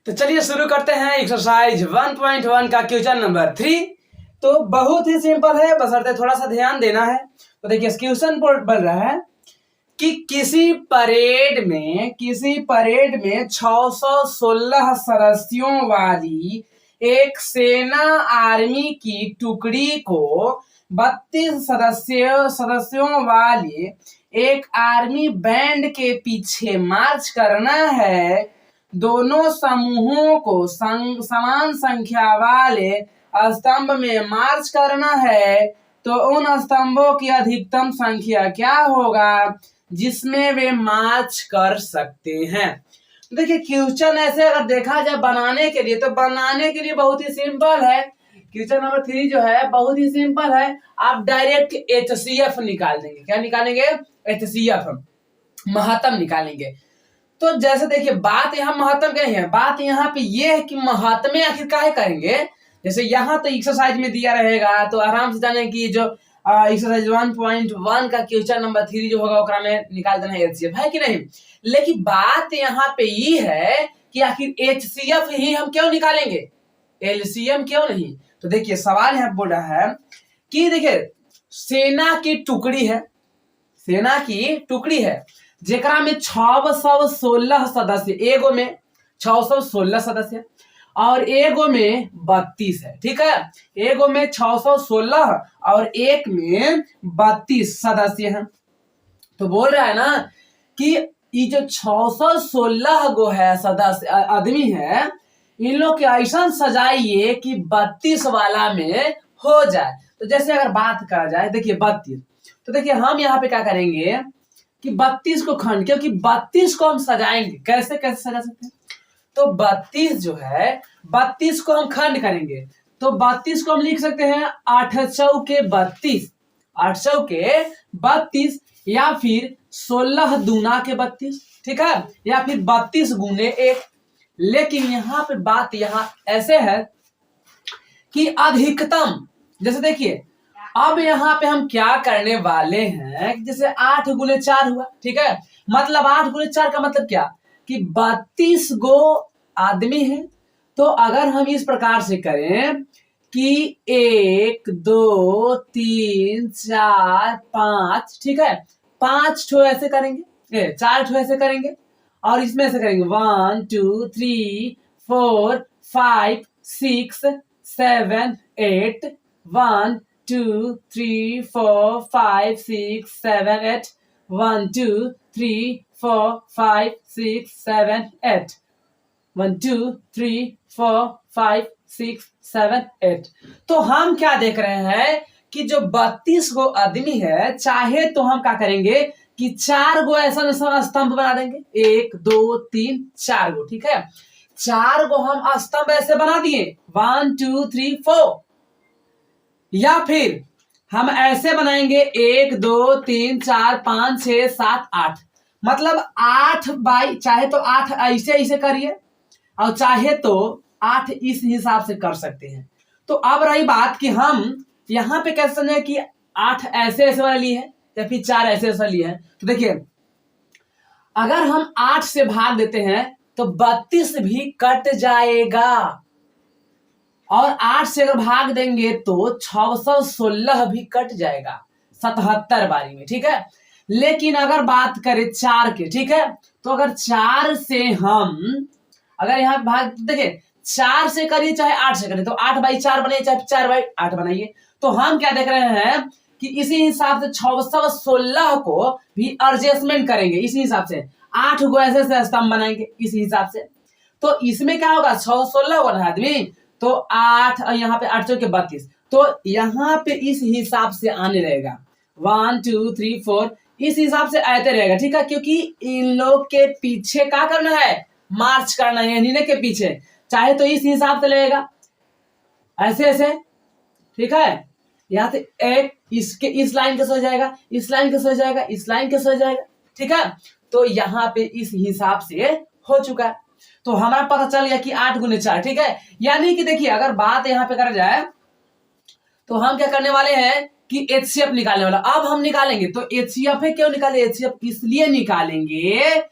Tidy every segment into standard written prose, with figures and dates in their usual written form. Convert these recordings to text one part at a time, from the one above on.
तो चलिए शुरू करते हैं एक्सरसाइज 1.1 का क्वेश्चन नंबर 3। तो बहुत ही सिंपल है, बशर्ते थोड़ा सा ध्यान देना है। तो देखिए क्वेश्चन बोल रहा है कि किसी परेड में 616 सदस्यों वाली एक सेना आर्मी की टुकड़ी को 32 सदस्यों वाले एक आर्मी बैंड के पीछे मार्च करना है। दोनों समूहों को समान संख्या वाले स्तंभ में मार्च करना है। तो उन स्तंभों की अधिकतम संख्या क्या होगा जिसमें वे मार्च कर सकते हैं। देखिए क्वेश्चन ऐसे अगर देखा जाए बनाने के लिए, तो बनाने के लिए बहुत ही सिंपल है। क्वेश्चन नंबर 3 जो है बहुत ही सिंपल है। आप डायरेक्ट HCF निकाल देंगे। क्या निकालेंगे? HCF, महत्तम निकालेंगे। तो जैसे देखिए बात यहाँ महत्तम क्या है, बात यहाँ पे ये है कि महत्तम आखिर काहे करेंगे। जैसे यहाँ तो एक्सरसाइज में दिया रहेगा, तो आराम से जाने की जो एक्सरसाइज 1.1 का क्वेश्चन नंबर 3 जो होगा ओकरा में निकाल देना है HCF, है कि नहीं। लेकिन बात यहाँ पे ये है कि आखिर HCF ही हम क्यों निकालेंगे, LCM क्यों नहीं। तो देखिए सवाल यहाँ बोल रहा है कि देखिए सेना की टुकड़ी है जेकरा में 616 सदस्य, एगो में 616 सदस्य और एगो में 32 है। ठीक है, एगो में 616 और एक में 32 सदस्य हैं। तो बोल रहा है ना कि ये जो 616 गो है सदस्य आदमी है, इन लोग के ऐसा सजाइए कि 32 वाला में हो जाए। तो जैसे अगर बात करा जाए, देखिए 32, तो देखिए हम यहाँ पे क्या करेंगे कि 32 को खंड, क्योंकि 32 को हम सजाएंगे। कैसे सजा सकते हैं, तो 32 जो है 32 को हम खंड करेंगे। तो 32 को हम लिख सकते हैं 8 चौके 32, 8 चौके 32, या फिर 16 दूना के 32, ठीक है, या फिर 32 गुने 1। लेकिन यहाँ पे बात यहाँ ऐसे है कि अधिकतम, जैसे देखिए अब यहाँ पे हम क्या करने वाले हैं, जैसे 8 गुने 4 हुआ, ठीक है, मतलब 8 गुने 4 का मतलब क्या कि 32 गो आदमी है। तो अगर हम इस प्रकार से करें कि 1 2 3 4 5, ठीक है, 5 ठो ऐसे करेंगे, 4 ठो ऐसे करेंगे, और इसमें से करेंगे 1 2 3 4 5 6 7 8, 1 2 3 4 5 6 7 8, 1 2 3 4 5 6 7 8, 1 2 3 4 5 6 7 8। तो हम क्या देख रहे हैं कि जो 32 गो आदमी है, चाहे तो हम क्या करेंगे कि 4 गो ऐसा स्तंभ बना देंगे, 1 2 3 4 गो, ठीक है, 4 गो हम स्तंभ ऐसे बना दिए 1 2 3 4, या फिर हम ऐसे बनाएंगे 1 2 3 4 5 6 7 8, मतलब 8 बाई, चाहे तो 8 ऐसे करिए और चाहे तो 8 इस हिसाब से कर सकते हैं। तो अब रही बात कि हम यहाँ पे कैसे समझे कि 8 ऐसे वाला लिए है या फिर 4 ऐसे लिए है। तो देखिए अगर हम 8 से भाग देते हैं तो 32 भी कट जाएगा, और 8 से अगर भाग देंगे तो 616 भी कट जाएगा 77 बारी में, ठीक है। लेकिन अगर बात करें 4 के, ठीक है, तो अगर 4 से हम अगर यहाँ भाग, देखिए 4 से करिए चाहे 8 से करिए, तो 8 बाई 4 बनाइए चाहे 4 बाई 8 बनाइए। तो हम क्या देख रहे हैं कि इसी हिसाब से 616 को भी एडजस्टमेंट करेंगे, इसी हिसाब से 8 गो ऐसे स्तंभ बनाएंगे इसी हिसाब से। तो इसमें क्या होगा, 616 गो आदमी, तो 8 यहाँ पे 8 चौके 32, तो यहाँ पे इस हिसाब से आने रहेगा 1 2 3 4, इस हिसाब से आते रहेगा, ठीक है, क्योंकि इन लोग के पीछे क्या करना है, मार्च करना है इन्हीं के पीछे। चाहे तो इस हिसाब से लगेगा ऐसे, ठीक है, यहाँ से एक इसके इस लाइन कैसे हो जाएगा, इस लाइन कैसे हो जाएगा, इस लाइन कैसे हो जाएगा, ठीक है। तो यहाँ पे इस हिसाब से हो चुका है। तो हमारा पता चल गया कि 8 गुने 4, ठीक है। यानी कि देखिए अगर बात यहाँ पे करा जाए तो हम क्या करने वाले हैं कि HCF निकालने वाला। अब हम निकालेंगे, तो HCF है, क्यों निकाले HCF, इसलिए निकालेंगे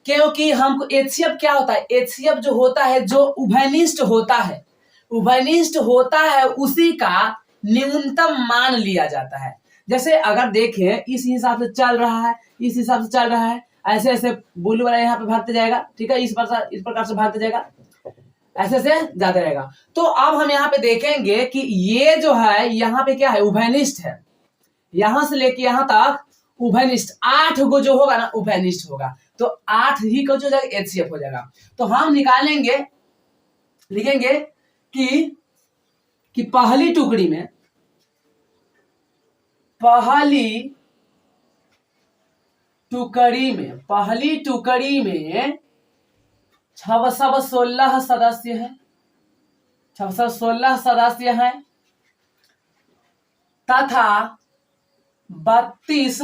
क्योंकि हमको HCF क्या होता है, HCF जो होता है जो उभयनिष्ठ होता है, उभयनिष्ठ होता है उसी का न्यूनतम मान लिया जाता है। जैसे अगर देखें इस हिसाब से चल रहा है, इस हिसाब से चल रहा है, ऐसे ऐसे ब्लू वाला यहाँ पे भागते जाएगा, ठीक है, इस प्रकार से भागते जाएगा, ऐसे से जाता रहेगा। तो अब हम यहाँ पे देखेंगे कि ये जो है यहाँ पे क्या है, उभयनिष्ठ है, यहां से लेके यहां तक उभयनिष्ठ 8 गो जो होगा ना उभयनिष्ठ होगा, तो 8 ही को जो जाएगा HCF हो जाएगा। तो हम निकालेंगे, लिखेंगे कि पहली टुकड़ी में 616 सदस्य है, 616 सदस्य है तथा 32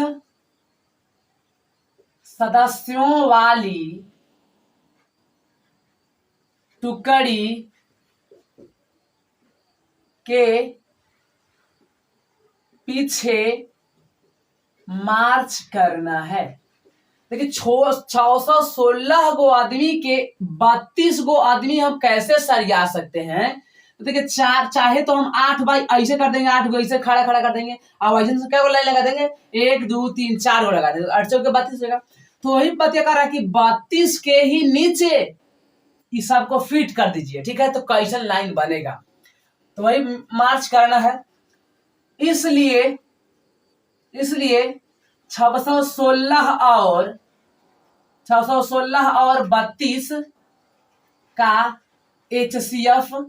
सदस्यों वाली टुकड़ी के पीछे मार्च करना है। देखिए 616 गो आदमी के 32 गो आदमी हम कैसे सरिया सकते हैं। तो देखिए चाहे तो हम 8 बाई ऐसे कर देंगे, 8 गो ऐसे खड़ा खड़ा कर देंगे, और वजन से क्या गो लाइन लगा देंगे, 1 2 3 4 गो लगा देंगे, 8 चौके 32 होगा। तो वही बात क्या कर रहा है कि 32 के ही नीचे इस सब को फिट कर दीजिए, ठीक है, तो कैसन लाइन बनेगा, तो वही मार्च करना है। इसलिए 616 और 32 का HCF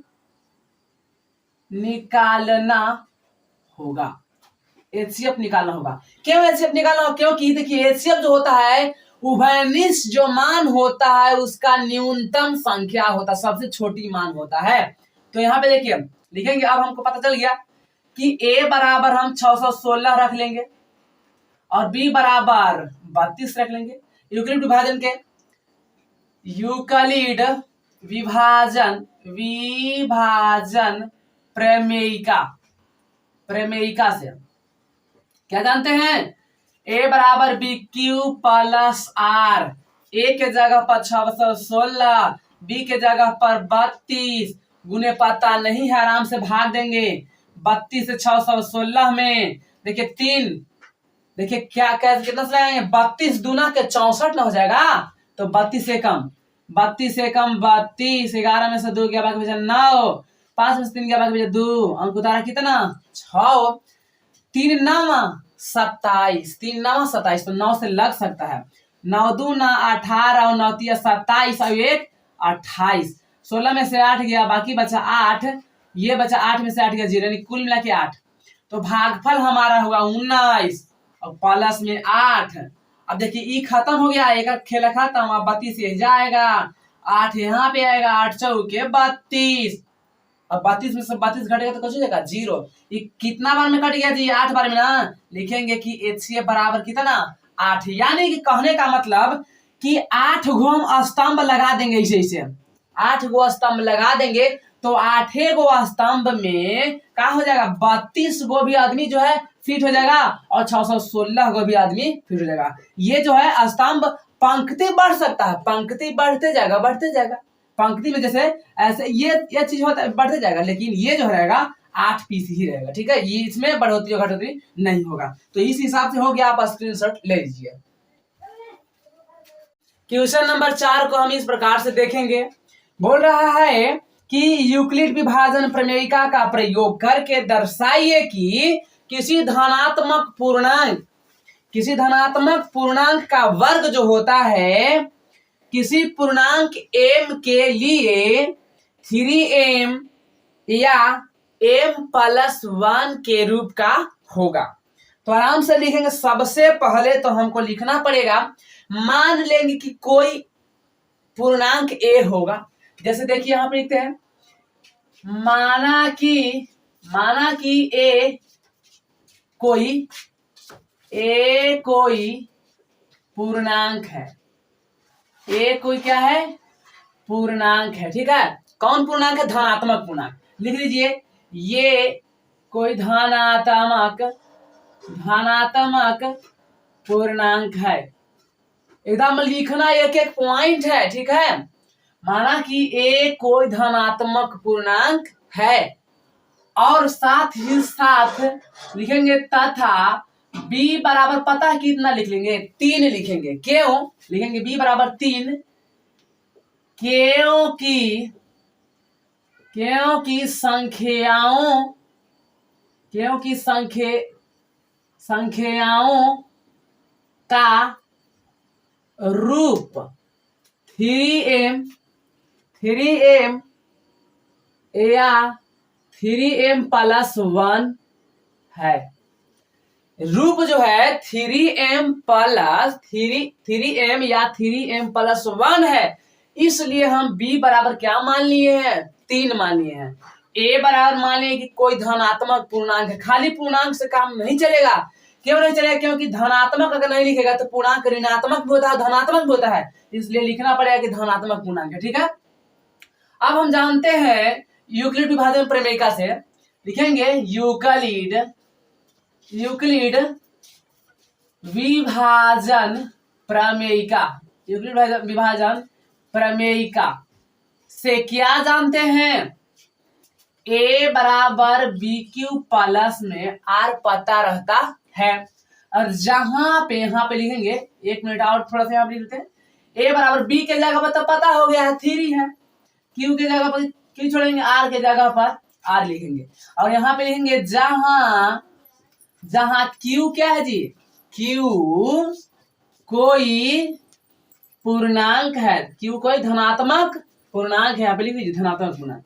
निकालना होगा, HCF निकालना होगा। क्यों HCF निकालना होगा, क्योंकि देखिए HCF जो होता है उभयनिष्ठ जो मान होता है उसका न्यूनतम संख्या होता है, सबसे छोटी मान होता है। तो यहाँ पे देखिए लिखेंगे, अब हमको पता चल गया कि A बराबर हम 616 रख लेंगे और B बराबर 32 रख लेंगे। यूक्लिड विभाजन के यूक्लिड विभाजन प्रमेयिका से क्या जानते हैं, A बराबर BQ प्लस R, A के जगह पर 616, B के जगह पर 32, गुने पता नहीं है, आराम से भाग देंगे 32 से 616 में, देखिए 3, देखिए क्या कितना से लगाएंगे, 32 दूना के 64 ना हो जाएगा, तो 32 से कम 32, 11 में से 2 गया बाकी बचा 9, 5 में से 3 गया बाकी बचा 2, अंक उतारा कितना 6, 3 9 27, 3 9 27, तो 9 से लग सकता है, 9 2 9 18 और 9 3 27 और 1 28, 16 में से 8 गया बाकी बचा 8, ये बचा 8 में से 8 गया 0, यानी कुल मिला के 8, तो भागफल हमारा होगा 19 और प्लस में 8। अब देखिए ई खत्म हो गया, एक खेला खत्म, अब 32 ये जाएगा, 8 यहाँ पे आएगा, 8 चौके 32, अब 32 में से 32 घटेगा तो कुछ हो जाएगा 0। ये कितना बार में कट गया जी, 8 बार में ना, लिखेंगे कि HCF बराबर कितना 8, यानी कि कहने का मतलब कि 8 गो हम स्तंभ लगा देंगे, ऐसे 8 गो स्तंभ लगा देंगे, तो 8 गो स्तंभ में क्या हो जाएगा, 32 गो भी आदमी जो है फिट हो जाएगा और 616 गो भी आदमी फिट हो जाएगा। ये जो है स्तंभ पंक्ति बढ़ सकता है, पंक्ति बढ़ते जाएगा, पंक्ति में जैसे ऐसे ये चीज होता है बढ़ते जाएगा, लेकिन ये जो रहेगा 8 पीस ही रहेगा, ठीक है, ये इसमें बढ़ोतरी और घटोतरी नहीं होगा। तो इस हिसाब से हो गया, आप स्क्रीनशॉट ले लीजिए। क्वेश्चन नंबर 4 को हम इस प्रकार से देखेंगे, बोल रहा है कि यूक्लिड विभाजन प्रमेयिका का प्रयोग करके दर्शाइए कि किसी धनात्मक पूर्णांक का वर्ग जो होता है किसी पूर्णांक m के लिए 3m या m+1 के रूप का होगा। तो आराम से लिखेंगे, सबसे पहले तो हमको लिखना पड़ेगा, मान लेंगे कि कोई पूर्णांक a होगा, जैसे देखिए यहां पर लिखते हैं, माना कि a कोई पूर्णांक है, a कोई क्या है, पूर्णांक है, ठीक है, कौन पूर्णांक है, धनात्मक पूर्णांक, लिख लीजिए, ये कोई धनात्मक पूर्णांक है, एकदम लिखना एक एक पॉइंट है, ठीक है। माना कि ए कोई धनात्मक पूर्णांक है और साथ ही साथ लिखेंगे तथा b बराबर, पता है कितना लिख लेंगे, 3 लिखेंगे। क्यों लिखेंगे b बराबर 3? क्योंकि संख्याओं का रूप 3m या 3m प्लस 1 है। रूप जो है 3m या 3m प्लस 1 है, इसलिए हम b बराबर क्या मान लिए हैं, 3 मान लिए हैं। a बराबर मान लिए कि कोई धनात्मक पूर्णांक है। खाली पूर्णांक से काम नहीं चलेगा। क्यों नहीं चलेगा? क्योंकि धनात्मक अगर नहीं लिखेगा तो पूर्णांक ऋणात्मक भी होता है, धनात्मक भी होता है, इसलिए लिखना पड़ेगा कि धनात्मक पूर्णांक है, ठीक है। अब हम जानते हैं यूक्लिड विभाजन प्रमेयिका से, लिखेंगे यूक्लिड विभाजन प्रमेयिका से क्या जानते हैं, a बराबर बी क्यू प्लस में r पता रहता है। और जहां पे यहाँ पे लिखेंगे, एक मिनट और थोड़ा सा यहाँ पे लिखते हैं, a बराबर b के जगह पर तो पता हो गया है 3 है, q के जगह पर q छोड़ेंगे, r के जगह पर r लिखेंगे। और यहाँ पे लिखेंगे जहां q क्या है जी, q कोई पूर्णांक है, q कोई धनात्मक पूर्णांक है, यहाँ पे लिख दीजिए धनात्मक पूर्णांक,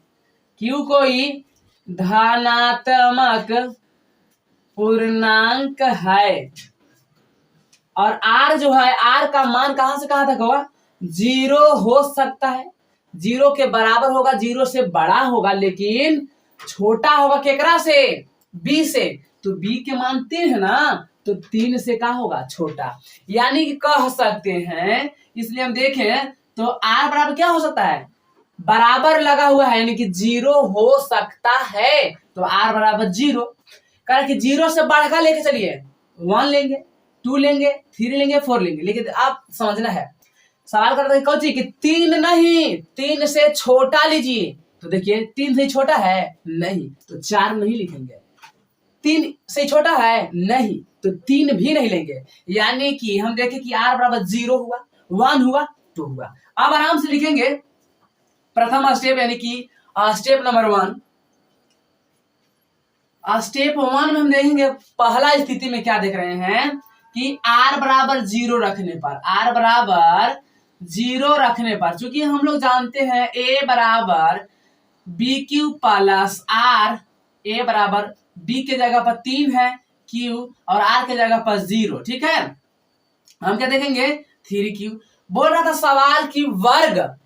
q कोई धनात्मक पूर्णांक है। और r जो है, r का मान कहां से कहां तक होगा, 0 हो सकता है, 0 के बराबर होगा, 0 से बड़ा होगा, लेकिन छोटा होगा केकरा से, b से। तो b के मान 3 है ना, तो 3 से क्या होगा, छोटा। यानी कि कह सकते हैं, इसलिए हम देखें तो r बराबर क्या हो सकता है, बराबर लगा हुआ है, यानी कि 0 हो सकता है। तो r बराबर 0, कारण कि 0 से बढ़कर लेके चलिए, 1 लेंगे, 2 लेंगे, 3 लेंगे, 4 लेंगे, लेकिन आप समझना है, सवाल करते हैं कौन सी कि 3 नहीं, 3 से छोटा लीजिए। तो देखिए 3 से छोटा है नहीं, तो 4 नहीं लिखेंगे। 3 से छोटा है नहीं, तो 3 भी नहीं लेंगे। यानी कि हम देखें कि r बराबर 0 हुआ, 1 हुआ, 2 हुआ। अब आराम से लिखेंगे प्रथम स्टेप, यानी कि स्टेप नंबर 1। स्टेप 1 में हम देखेंगे पहला स्थिति में क्या देख रहे हैं कि r बराबर 0 रखने पर, चूंकि हम लोग जानते हैं a बराबर b q plus r, a बराबर b के जगह पर 3 है, q और r के जगह पर 0, ठीक है। हम क्या देखेंगे 3q। बोल रहा था सवाल की वर्ग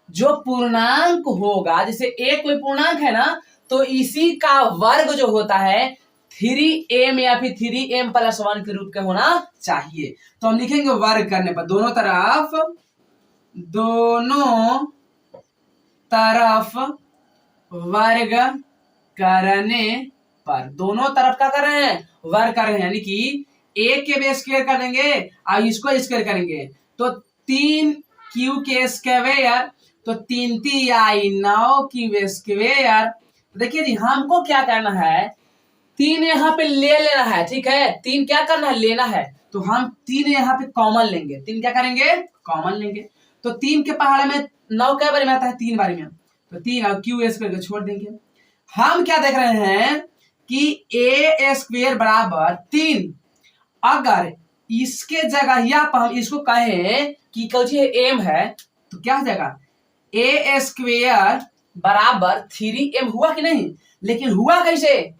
जो पूर्णांक होगा, जैसे a कोई पूर्णांक है ना, तो इसी का वर्ग जो होता है 3m या फिर 3m प्लस 1 के रूप का होना चाहिए। तो हम लिखेंगे वर्ग करने पर, दोनों तरफ वर्ग करने पर, दोनों तरफ क्या कर रहे हैं, वर्ग कर रहे हैं, यानी कि a के भी स्क्वायर कर देंगे और इसको स्क्वायर करेंगे, तो 3q के स्क्वायर, तो 3 3 आई 9 क्यू स्क्वायर। देखिए जी, हमको क्या करना है, 3 यहाँ पे ले लेना है, ठीक है। 3 क्या करना है, लेना है, तो हम 3 यहाँ पे कॉमन लेंगे। 3 क्या करेंगे, कॉमन लेंगे। तो 3 के पहाड़ में 9 कै बार में आता है, 3 बार में, तो 3 और क्यू स्क्वायर को छोड़ देंगे। हम क्या देख रहे हैं कि a स्क्वायर बराबर 3, अगर इसके जगह या पर हम इसको कहें कि कौची m है, तो क्या हो जाएगा, a स्क्वायर बराबर 3m हुआ कि नहीं, लेकिन हुआ कैसे,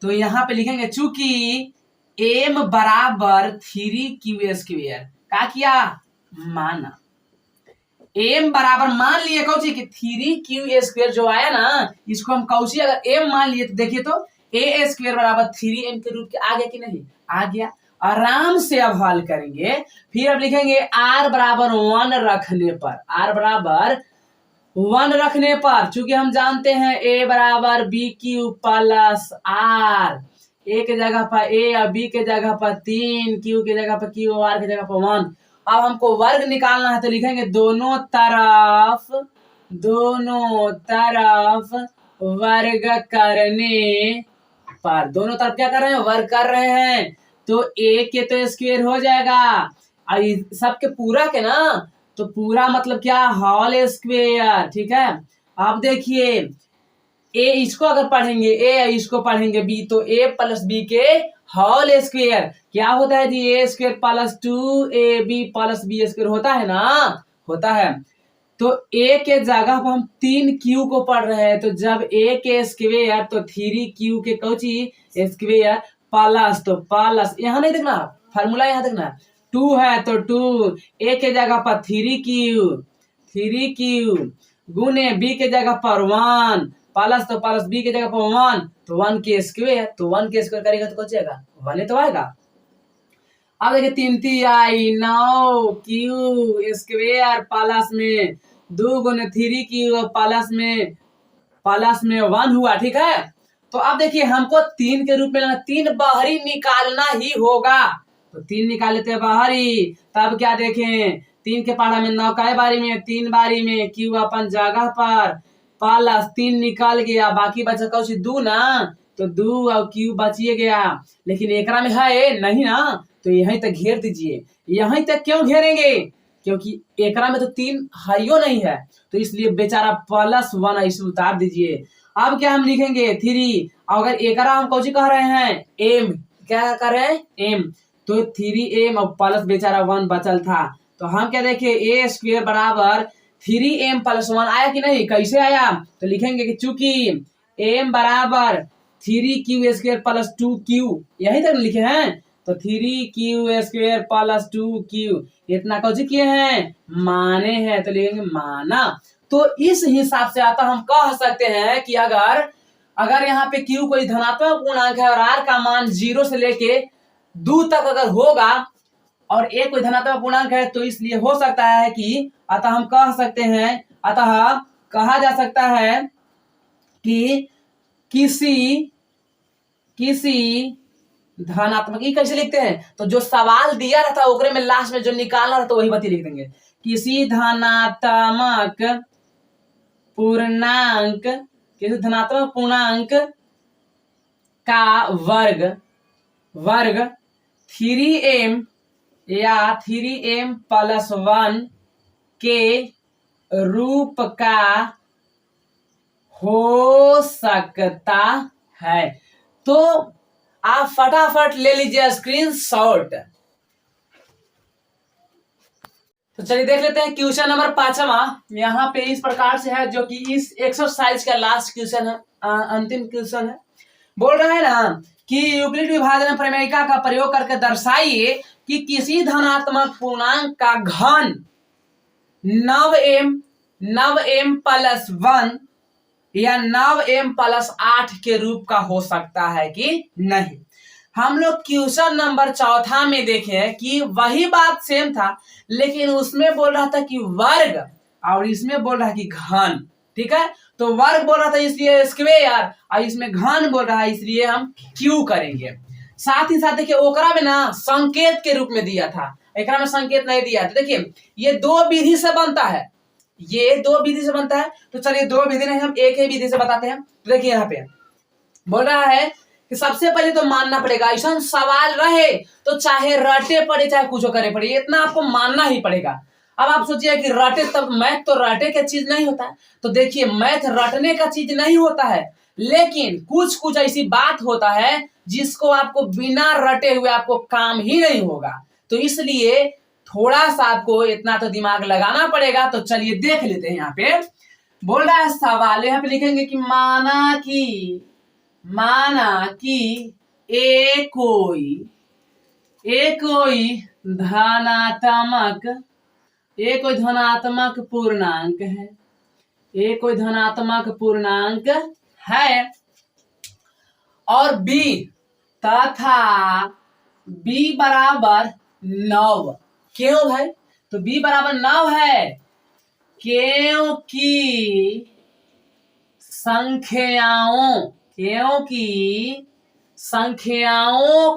तो यहाँ पे लिखेंगे चूंकि m बराबर 3q स्क्वायर, क्या किया, माना m बराबर मान लिए कौची कि 3q स्क्वायर जो आया ना, इसको हम कौची अगर m मान लिए, तो देखिए तो a स्क्वायर बराबर 3m के रूप के आ गया कि नहीं, आ गया। आराम से अब हल करेंगे, फिर अब लिखेंगे r बराबर 1 रखने पर, r बराबर 1 रखने पर, चूंकि हम जानते हैं a बराबर b q plus r, a के जगह पर a और b के जगह पर 3, q के जगह पर q और r के जगह पर 1, अब हमको वर्ग निकालना है तो लिखेंगे दोनों तरफ वर्ग करने पर। दोनों तरफ क्या कर रहे हैं? वर्ग कर रहे हैं। तो a के तो स्क्वायर हो जाएगा, सबके पूरा के ना, तो पूरा मतलब क्या? Whole square. ठीक है, अब देखिए ए इसको अगर पढ़ेंगे ए, इसको पढ़ेंगे बी, तो ए प्लस बी के होल स्क्वायर क्या होता है जी? A square plus 2ab plus B square होता है ना, होता है। तो ए के जगह पर हम 3q को पढ़ रहे हैं, तो जब ए के स्क्वायर तो 3q के कौची स्क्वायर प्लस, तो प्लस यहाँ नहीं देखना, फार्मूला यहाँ देखना, 2 है तो 2, ए के जगह पर 3q गुने बी के जगह पर 1 प्लस, तो प्लस बी के जगह पर 1, तो 1 के स्क्वायर, तो 1 के स्क्वायर करेगा तो कौन आएगा? 1 तो आएगा। अब देखिए 9q स्क्वायर प्लस में 2 गुने 3q प्लस में 1 हुआ। ठीक है, तो अब देखिए हमको 3 के रूप में लेना, 3 बाहरी निकालना ही होगा, तो 3 निकाल लेते हैं बाहरी। तब क्या देखें, 3 के पहाड़ा में 9 का बारी में 3 बारी में q अपन जगह पर प्लस 3 निकल गया, बाकी बचा कौन 2 ना, तो 2 और q बचिए गया, लेकिन एकरा में है नहीं ना, तो यहीं तक घेर दीजिए। यहीं तक क्यों घेरेंगे? क्योंकि एकरा में तो 3 हाइयो नहीं है, तो इसलिए बेचारा +1 इसे उतार दीजिए। अब क्या हम लिखेंगे 3, अगर एकरा हम कौन कह रहे हैं? m, क्या कर रहे हैं? m, तो 3m और प्लस बेचारा 1 बचल था, तो हम क्या देखे a स्क्वायर बराबर 3m + 1 आया कि नहीं? कैसे आया? तो लिखेंगे कि चूंकि m बराबर 3q स्क्वायर प्लस 2q, यही तक लिखे हैं, तो 3q स्क्वायर प्लस 2q इतना कौन किए हैं? माने हैं, तो लिखेंगे माना। तो इस हिसाब से आता हम कह सकते हैं कि अगर यहाँ पे q कोई धनात्मक पूर्णांक है और r का मान 0 से लेके 2 तक अगर होगा और a कोई धनात्मक पूर्णांक है, तो इसलिए हो सकता है कि अतः हम कह सकते हैं, अतः कहा जा सकता है कि किसी धनात्मक, ये कैसे लिखते हैं? तो जो सवाल दिया रहता है ओकरे में लास्ट में जो निकालना रहता है वही बती लिख देंगे। किसी धनात्मक पूर्णांक का वर्ग 3m या 3m + 1 के रूप का हो सकता है। तो आप फटाफट ले लीजिए स्क्रीनशॉट। तो चलिए देख लेते हैं क्वेश्चन नंबर 5वां। यहाँ पे इस प्रकार से है, जो कि इस एक्सरसाइज का लास्ट क्वेश्चन है, अंतिम क्वेश्चन है। बोल रहा है ना कि यूक्लिड विभाजन प्रमेयिका का प्रयोग करके दर्शाइए कि किसी धनात्मक पूर्णांक का घन 9m + 1 या 9m + 8 के रूप का हो सकता है कि नहीं। हम लोग क्वेश्चन नंबर 4 में देखे कि वही बात सेम था, लेकिन उसमें बोल रहा था कि वर्ग और इसमें बोल रहा है कि घन। ठीक है, तो वर्ग बोल रहा था इसलिए स्क्वायर, और इसमें घन बोल रहा है इसलिए हम क्यू करेंगे। साथ ही साथ देखिए ओकरा में ना संकेत के रूप में दिया था, एकरा में संकेत नहीं दिया। तो देखिए ये 2 विधि से बनता है, ये 2 विधि से बनता है। तो चलिए 2 विधि नहीं, हम एक ही विधि से बताते हैं। तो देखिए यहाँ पे बोल रहा है कि सबसे पहले तो मानना पड़ेगा, ऐसा सवाल रहे तो चाहे रटे पड़े चाहे कुछ करे पड़े, इतना आपको मानना ही पड़ेगा। अब आप सोचिए कि रटे, तब मैथ तो रटे का चीज नहीं होता है। तो देखिए मैथ रटने का चीज नहीं होता है, लेकिन कुछ कुछ ऐसी बात होता है जिसको आपको बिना रटे हुए आपको काम ही नहीं होगा। तो इसलिए थोड़ा सा आपको इतना तो दिमाग लगाना पड़ेगा। तो चलिए देख लेते हैं। यहाँ पे बोल रहा है सवाल, यहाँ पे लिखेंगे कि माना कि ए कोई धनात्मक पूर्णांक है, ए कोई धनात्मक पूर्णांक है और बी तथा बी बराबर 9। क्यों भाई? तो बी बराबर 9 है क्योंकि संख्याओं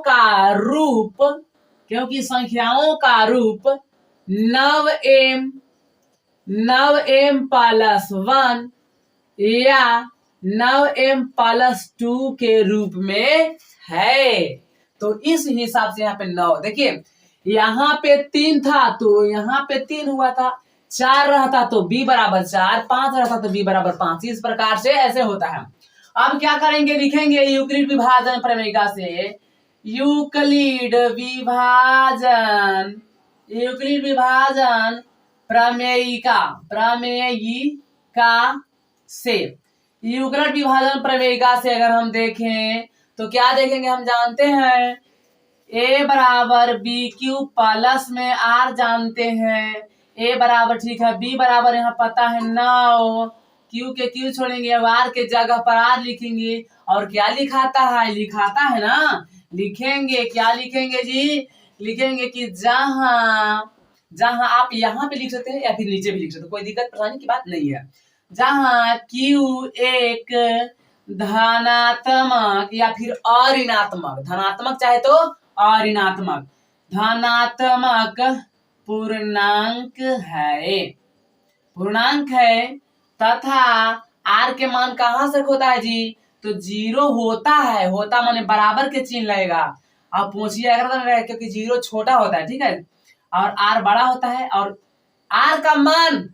का रूप 9m प्लस 1 या 9m+2 के रूप में है। तो इस हिसाब से यहाँ पे 9, देखिए यहाँ पे 3 था तो यहाँ पे 3 हुआ था, 4 रहता तो b बराबर 4, 5 रहता तो b बराबर 5। इस प्रकार से ऐसे होता है। अब क्या करेंगे, लिखेंगे यूक्लिड विभाजन प्रमेयिका से, यूक्लिड विभाजन प्रमेयिका से, यूक्लिड विभाजन प्रमेयिका से अगर हम देखें तो क्या देखेंगे, हम जानते हैं a बराबर बी क्यू प्लस में r जानते हैं, a बराबर ठीक है, b बराबर यहाँ पता है 9, q के q छोड़ेंगे, r के जगह पर r लिखेंगे और क्या लिखाता है ना, लिखेंगे क्या लिखेंगे जी, लिखेंगे कि जहां आप यहाँ पे लिख सकते हैं या फिर नीचे भी लिख सकते हैं, कोई दिक्कत परेशानी की बात नहीं है। जहां q एक धनात्मक या फिर अऋणात्मक, धनात्मक चाहे तो अऋणात्मक, धनात्मक पूर्णांक है तथा r के मान कहां से होता है जी, तो 0 होता माने बराबर के चिन्ह लगेगा। अब पूछिए अगर क्योंकि 0 छोटा होता है, ठीक है, और r बड़ा होता है और r का मान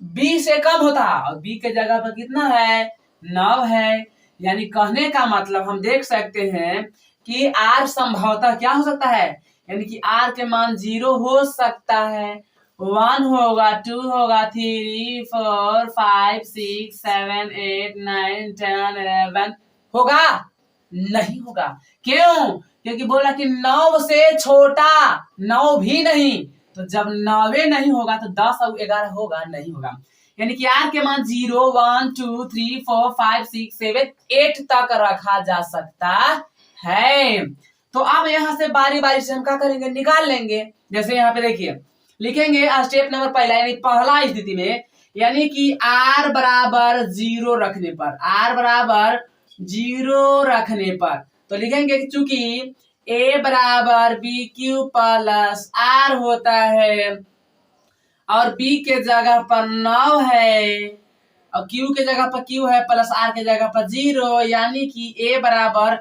b से कम होता है और b के जगह पर कितना है, 9 है। यानी कहने का मतलब हम देख सकते हैं कि r संभवतः क्या हो सकता है, यानी कि r के मान 0 हो सकता है, 1 होगा, 2 होगा, 3, 4, 5, 6, 7, 8, 9, 10, 11 होगा, नहीं होगा। क्यों, क्योंकि बोला कि 9 से छोटा 9 भी नहीं, तो जब 9 नहीं होगा तो 10 और 11 होगा, नहीं होगा। यानी कि r के मान 0, 1, 2, 3, 4, 5, 6, 7, 8 तक रखा जा सकता है। तो अब यहाँ से बारी बारी से हम क्या करेंगे, निकाल लेंगे। जैसे यहाँ पे देखिए लिखेंगे स्टेप नंबर पहला, यानी पहला स्थिति में, यानी कि r बराबर 0 रखने पर तो लिखेंगे कि चूंकि a बराबर बी क्यू प्लस r होता है और b के जगह पर 9 है और q के जगह पर q है प्लस r के जगह पर 0, यानी कि a बराबर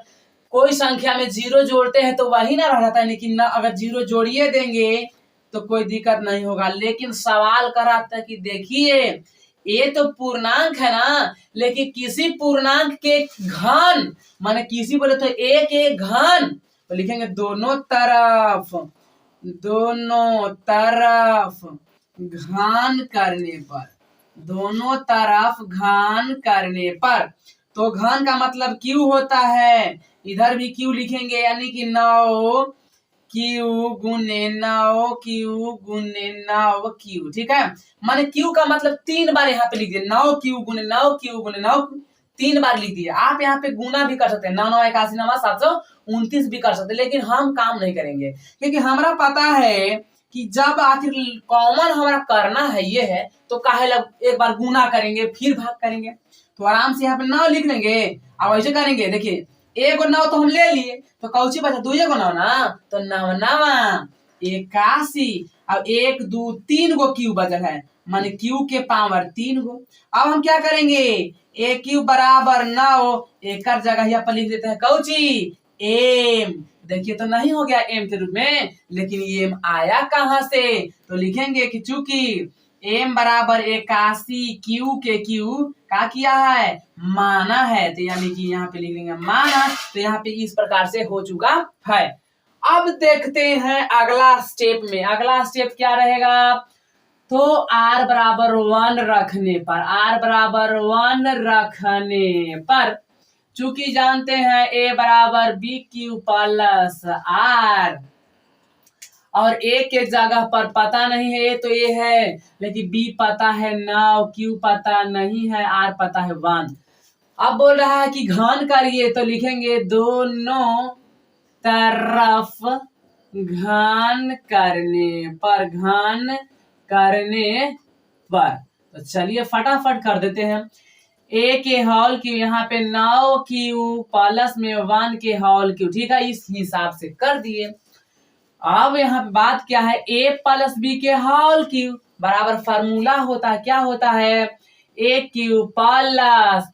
कोई संख्या में 0 जोड़ते हैं तो वही ना रह जाता है, लेकिन ना अगर 0 जोड़िए देंगे तो कोई दिक्कत नहीं होगा। लेकिन सवाल करा था कि देखिए ये तो पूर्णांक है ना, लेकिन किसी पूर्णांक के घन, माने किसी बोले तो एक एक घन, तो लिखेंगे दोनों तरफ घन करने पर, दोनों तरफ घन करने पर, तो घन का मतलब q होता है, इधर भी q लिखेंगे, यानी कि 9 q गुने 9 q, ठीक है। माने q का मतलब 3 बार यहाँ पे लिख दिए, 9 q गुने 9 3 बार लिख दिए। आप यहाँ पे गुना भी कर सकते हैं, 9 9 81 9 729 भी कर सकते हैं, लेकिन हम काम नहीं करेंगे क्योंकि हमारा पता है कि जब आखिर कॉमन हमारा करना है ये है तो काहे लग एक बार गुना करेंगे फिर भाग करेंगे, तो आराम से यहाँ पे 9 लिख लेंगे। अब ऐसे करेंगे, देखिए 1 और 9 तो हम ले लिए, तो कौची बचा 2 को 9 ना, तो 9 81, अब 1 2 3 गो क्यू बचल है, माने क्यू के पावर 3 गो। अब हम क्या करेंगे, ए क्यू बराबर 9, एक जगह यहाँ पर लिख देते हैं कौची एम, देखिए तो नहीं हो गया एम के रूप में, लेकिन एम आया कहां से, तो लिखेंगे कि चूंकि एम बराबर 81 क्यू के क्यू क्या किया है, माना है, तो यानी कि यहाँ पे लिख देंगे माना, तो यहाँ पे इस प्रकार से हो चुका है। अब देखते हैं अगला स्टेप में, अगला स्टेप क्या रहेगा, तो r बराबर 1 रखने पर चूंकि जानते हैं a बराबर बी क्यू प्लस r और a के जगह पर पता नहीं है, a तो a है लेकिन b पता है 9, q पता नहीं है, r पता है 1। अब बोल रहा है कि घन करिए, तो लिखेंगे दोनों तरफ घन करने पर, तो चलिए फटाफट कर देते हैं। a के हॉल क्यू, यहाँ पे 9 क्यू प्लस में 1 के हॉल क्यू, ठीक है, इस हिसाब से कर दिए। अब यहाँ पे बात क्या है, a प्लस बी के होल क्यूब बराबर फार्मूला होता है, क्या होता है, a cube plus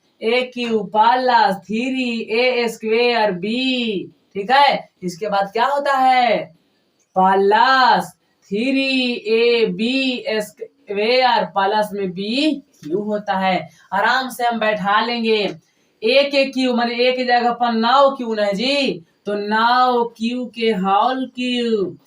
3a² b, ठीक है। इसके बाद क्या होता है, प्लस 3ab² प्लस में b क्यूब होता है। आराम से हम बैठा लेंगे, a के क्यूब माने a की जगह पर 9 क्यूब है जी, तो 9 क्यूब के होल क्यूब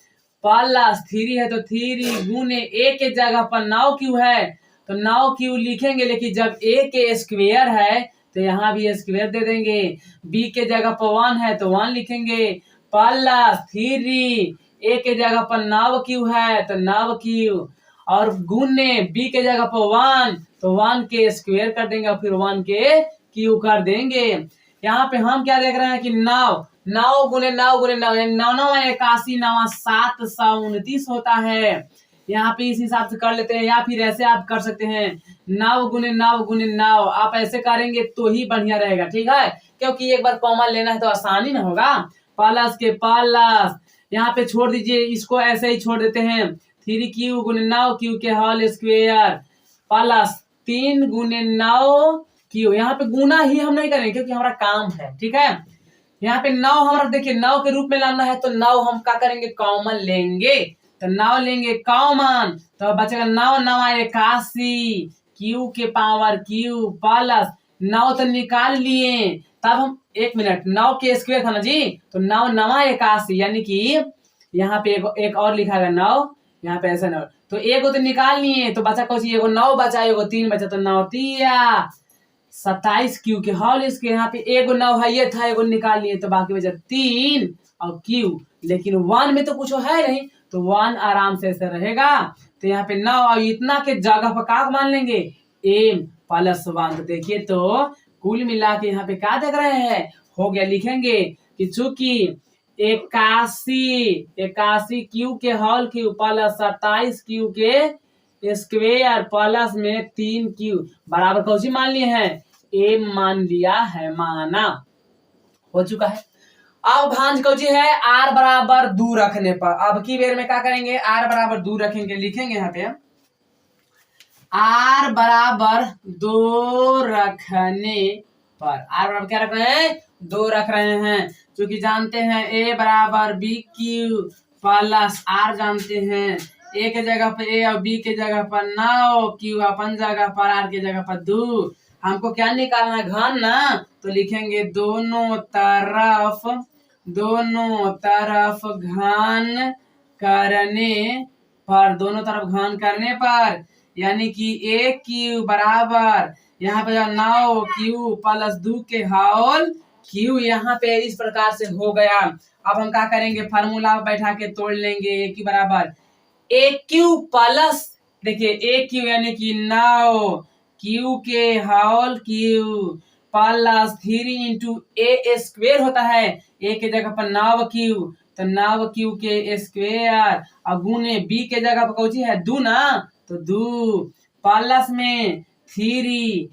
प्लस 3 है तो 3 गुने a के जगह पर 9 क्यूब है तो 9 क्यूब लिखेंगे, लेकिन जब a के स्क्वायर है तो यहाँ भी स्क्वायर दे देंगे, b के जगह पर 1 है तो 1 लिखेंगे, प्लस 3 a के जगह पर 9 क्यूब है तो 9 क्यूब और गुने b के जगह पर 1 तो 1 के स्क्वायर कर देंगे और फिर 1 के क्यूब कर देंगे। यहाँ पे हम क्या देख रहे हैं कि 9 गुने 9 यानी 81, 9 729 होता है। यहाँ पे इस हिसाब से कर लेते हैं, या फिर ऐसे आप कर सकते हैं 9 गुने 9 आप ऐसे करेंगे तो ही बढ़िया रहेगा, ठीक है, क्योंकि एक बार कॉमन लेना है तो आसानी ना होगा। प्लस के प्लस यहाँ पे छोड़ दीजिए, इसको ऐसे ही छोड़ देते हैं, 3 क्यू गुने 9 क्यू के होल स्क्वायर प्लस 3 गुने 9 क्यू। यहाँ पे गुना ही हम नहीं करेंगे क्योंकि हमारा काम है, ठीक है। यहाँ पे 9 हमारा देखिए 9 के रूप में लाना है तो 9 हम क्या करेंगे, कॉमन लेंगे, तो 9 लेंगे कॉमन तो बचेगा 9 9 81 क्यू के पावर क्यू प्लस 9 तो निकाल लिए, तब हम 1 मिनट 9 के स्क्वायर था ना जी, तो 9 9 81 यानी कि यहाँ पे एक और लिखा है 9, यहाँ पे ऐसा 9 तो एगो तो निकाल लिए तो बचा कौन सी, एगो 9 बचा एगो 3 बचा तो 9 3 27 क्यू के होल इसके, यहाँ पे एगो 9 है ये था, एगो निकाल लिए तो बाकी बचा 3 और क्यू, लेकिन 1 में तो कुछ है नहीं तो 1 आराम से ऐसे रहेगा, तो यहाँ पे 9 और इतना के जगह पर क्या मान लेंगे, m प्लस 1। तो देखिए तो कुल मिला के यहाँ पे क्या देख रहे हैं, हो गया, लिखेंगे कि चूंकि 81 क्यू के होल क्यू प्लस 27 क्यू के स्क्वायर प्लस में 3 क्यू बराबर कौन सी मान लिए हैं, ए मान लिया है, माना हो चुका है। अब भांज कौन सी है, आर बराबर 2 रखने पर, अब की बेर में क्या करेंगे, आर बराबर 2 रखेंगे, लिखेंगे यहाँ पे आर बराबर 2 रखने पर, आर बराबर क्या रख रहे हैं, 2 रख रहे हैं, क्योंकि जानते हैं ए बराबर बी क्यू प्लस आर जानते हैं, ए के जगह पर ए और बी के जगह पर 9 क्यू अपन जगह पर आर के जगह पर 2, हमको क्या निकालना है, घन ना, तो लिखेंगे दोनों तरफ घन करने पर यानी कि ए क्यू बराबर यहाँ पे 9 क्यू प्लस 2 के होल क्यू, यहाँ पे इस प्रकार से हो गया। अब हम क्या करेंगे, फार्मूला बैठा के तोड़ लेंगे, ए क्यू बराबर ए क्यू प्लस, देखिए ए क्यू यानी कि 9 क्यू के होल क्यू प्लस 3 इंटू ए स्क्वायर होता है, ए के जगह पर 9 क्यू तो 9 क्यू के स्क्वायर और गुने बी के जगह पर कौन है 2 ना, तो 2 प्लस में 3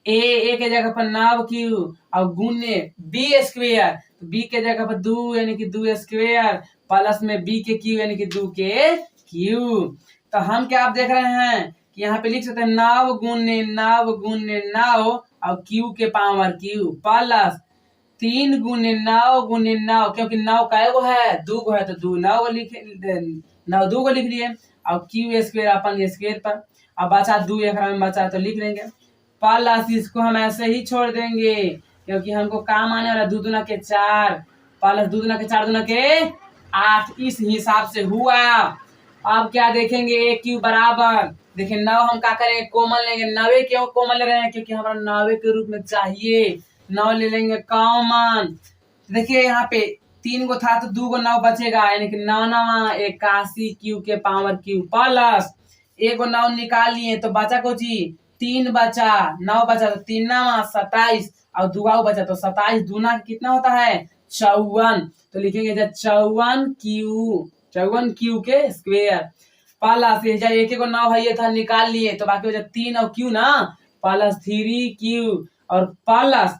ए के जगह पर 9 क्यू और गुने बी स्क्वायर, तो बी के जगह पर 2 यानी कि 2 स्क्वायर प्लस में बी के क्यू यानी कि 2 के क्यू। तो हम क्या आप देख रहे हैं कि यहाँ पे लिख सकते हैं 9 गुने 9 और क्यू के पावर क्यू प्लस 3 गुने 9 क्योंकि 9 का एगो है 2 गो है तो 2 9 गो लिख 9 2 गो लिख लिए और क्यू स्क्वायर अपन स्क्वायर पर, अब बचा 2 एक में बचा तो लिख लेंगे प्लस इसको हम ऐसे ही छोड़ देंगे क्योंकि हमको काम आने वाला 2 दूना के 4 प्लस 2 दूना के 4 दूना के 8, इस हिसाब से हुआ। अब क्या देखेंगे, ए क्यू बराबर देखिए 9 हम क्या करेंगे, कॉमन लेंगे, 9 क्यों कॉमन ले रहे हैं, क्योंकि हमारा 9 के रूप में चाहिए, 9 ले लेंगे कॉमन। देखिए यहाँ पे 3 गो था तो 2 गो 9 बचेगा यानी कि 9 9 81 क्यू के पावर क्यू प्लस एगो 9 निकाल लिए तो बचा को जी 3 बचा 9 बचा तो 3 9 27 और 2 बचा तो 27 दूना कितना होता है 54, तो लिखेंगे 54 क्यू के स्क्वायर प्लस एक को 9 है ये था निकाल लिए तो बाकी बचा 3 और क्यू ना प्लस 3 क्यू और प्लस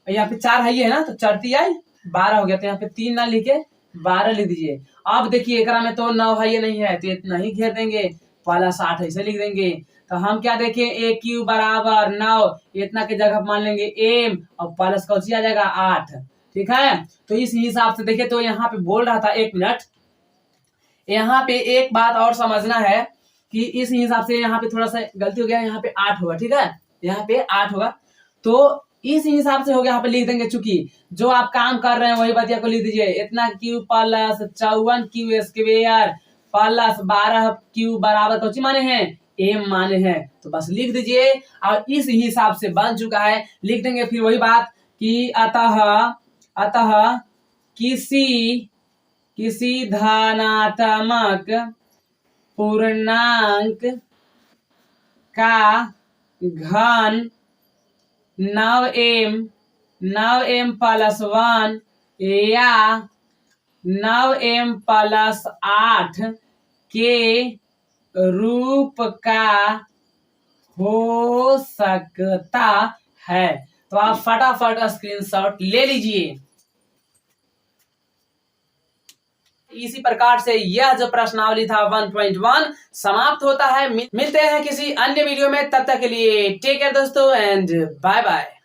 यहाँ पे 4 है ये ना तो चढ़ती आई 12 हो गया, तो यहाँ पे 3 ना लिखे 12 लिख दीजिए। अब देखिए एकरा में तो 9 है, ये नहीं है तो इतना ही घेर देंगे, प्लस 8 ऐसे लिख देंगे। तो हम क्या देखें, ए क्यू बराबर 9, इतना के जगह मान लेंगे एम और प्लस कौची आ जाएगा 8। ठीक है, तो इस हिसाब से देखिए, तो यहाँ पे बोल रहा था, 1 मिनट, यहाँ पे एक बात और समझना है कि इस हिसाब से यहाँ पे थोड़ा सा गलती हो गया, यहाँ पे 8 होगा। ठीक है, यहाँ पे 8 होगा, तो इस हिसाब से हो गया। यहाँ पे लिख देंगे, चूंकि जो आप काम कर रहे हैं वही बतिया को लिख दीजिए। इतना Q plus 54 Q square plus 12 Q बराबर कौची माने हैं, एम माने हैं। तो बस लिख दीजिए और इस हिसाब से बन चुका है। लिख देंगे फिर वही बात कि अतः किसी धनात्मक पूर्णांक का घन 9m प्लस 1 या 9m प्लस 8 के रूप का हो सकता है। तो आप फटाफट स्क्रीनशॉट ले लीजिए। इसी प्रकार से यह जो प्रश्नावली था 1.1 समाप्त होता है। मिलते हैं किसी अन्य वीडियो में, तब तक के लिए टेक केयर दोस्तों एंड बाय बाय।